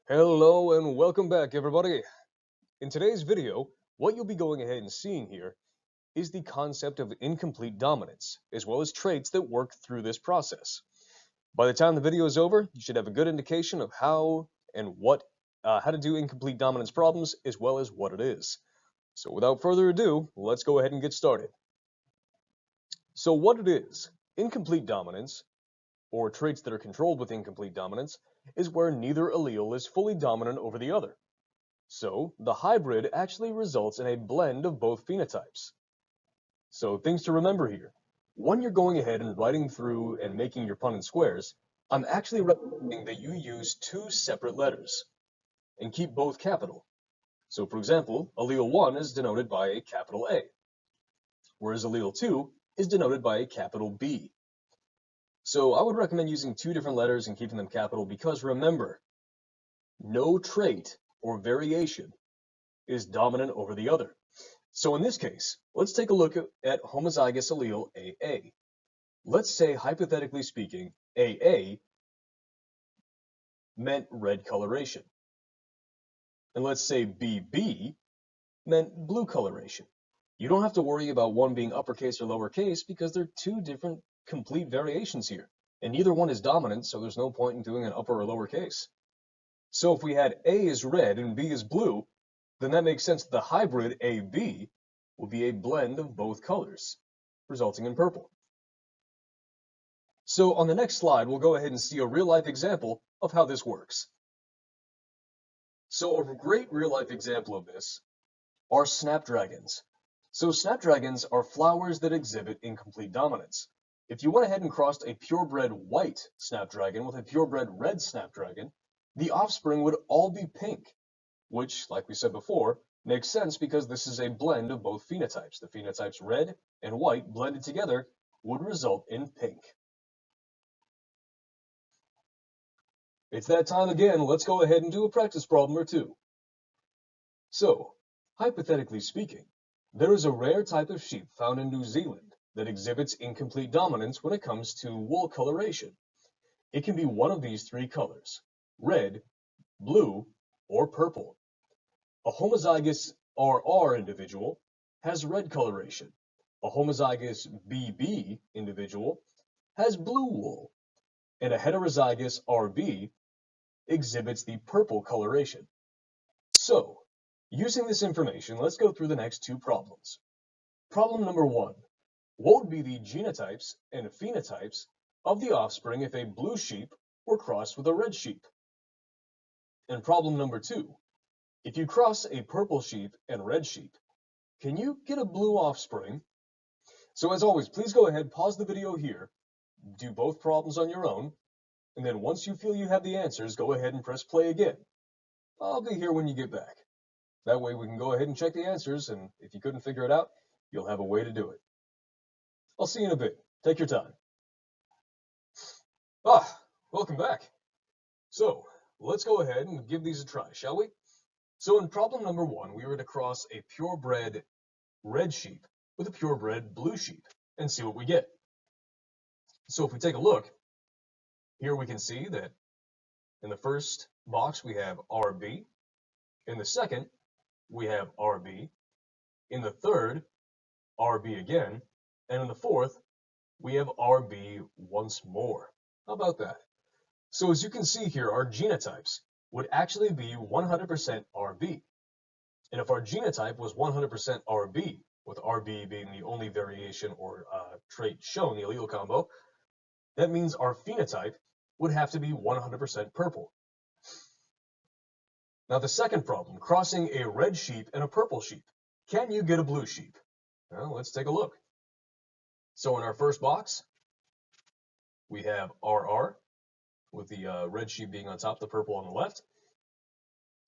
Hello and welcome back, everybody. In today's video, what you'll be going ahead and seeing here is the concept of incomplete dominance, as well as traits that work through this process. By the time the video is over, you should have a good indication of how and how to do incomplete dominance problems, as well as what it is. So without further ado, let's go ahead and get started. So what it is, incomplete dominance, or traits that are controlled with incomplete dominance, is where neither allele is fully dominant over the other. So the hybrid actually results in a blend of both phenotypes. So things to remember here. When you're going ahead and writing through and making your Punnett squares, I'm actually recommending that you use two separate letters and keep both capital. So for example, allele 1 is denoted by a capital A, whereas allele 2 is denoted by a capital B. So I would recommend using two different letters and keeping them capital because remember, no trait or variation is dominant over the other. So in this case, let's take a look at homozygous allele AA. Let's say, hypothetically speaking, AA meant red coloration. And let's say BB meant blue coloration. You don't have to worry about one being uppercase or lowercase because they're two different complete variations here. And neither one is dominant, so there's no point in doing an upper or lowercase. So if we had A is red and B is blue, then that makes sense that the hybrid AB will be a blend of both colors, resulting in purple. So on the next slide, we'll go ahead and see a real-life example of how this works. So a great real-life example of this are snapdragons. So snapdragons are flowers that exhibit incomplete dominance. If you went ahead and crossed a purebred white snapdragon with a purebred red snapdragon, the offspring would all be pink, which, like we said before, makes sense because this is a blend of both phenotypes. The phenotypes red and white blended together would result in pink. It's that time again. Let's go ahead and do a practice problem or two. So, hypothetically speaking, there is a rare type of sheep found in New Zealand that exhibits incomplete dominance when it comes to wool coloration. It can be one of these three colors: red, blue, or purple. A homozygous RR individual has red coloration. A homozygous BB individual has blue wool. And a heterozygous RB exhibits the purple coloration. So, using this information, let's go through the next two problems. Problem number 1. What would be the genotypes and phenotypes of the offspring if a blue sheep were crossed with a red sheep? And problem number 2. If you cross a purple sheep and red sheep, can you get a blue offspring? So as always, please go ahead, pause the video here, do both problems on your own, and then once you feel you have the answers, go ahead and press play again. I'll be here when you get back. That way we can go ahead and check the answers, and if you couldn't figure it out, you'll have a way to do it. I'll see you in a bit. Take your time. Welcome back. So, let's go ahead and give these a try, shall we? So in problem number 1, we were to cross a purebred red sheep with a purebred blue sheep and see what we get. So if we take a look, here we can see that in the first box we have RB, in the second we have RB, in the third RB again, and in the fourth we have RB once more. How about that? So as you can see here, our genotypes would actually be 100% RB. And if our genotype was 100% RB, with RB being the only variation or trait shown, the allele combo, that means our phenotype would have to be 100% purple. Now the second problem, crossing a red sheep and a purple sheep. Can you get a blue sheep? Well, let's take a look. So in our first box, we have RR, with the red sheep being on top, the purple on the left.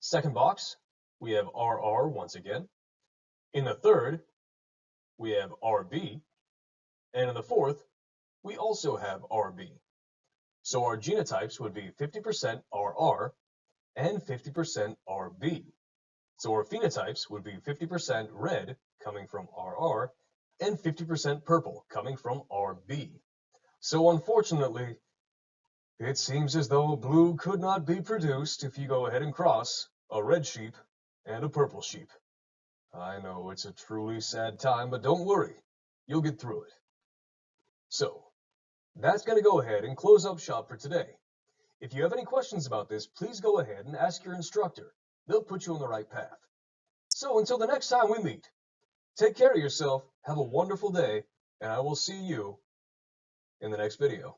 Second box, we have RR once again. In the third, we have RB. And in the fourth, we also have RB. So our genotypes would be 50% RR and 50% RB. So our phenotypes would be 50% red coming from RR and 50% purple coming from RB. So unfortunately, It seems as though blue could not be produced if you go ahead and cross a red sheep and a purple sheep. I know it's a truly sad time, but don't worry, you'll get through it. So, that's going to go ahead and close up shop for today. If you have any questions about this, please go ahead and ask your instructor. They'll put you on the right path. So until the next time we meet, take care of yourself, have a wonderful day, and I will see you in the next video.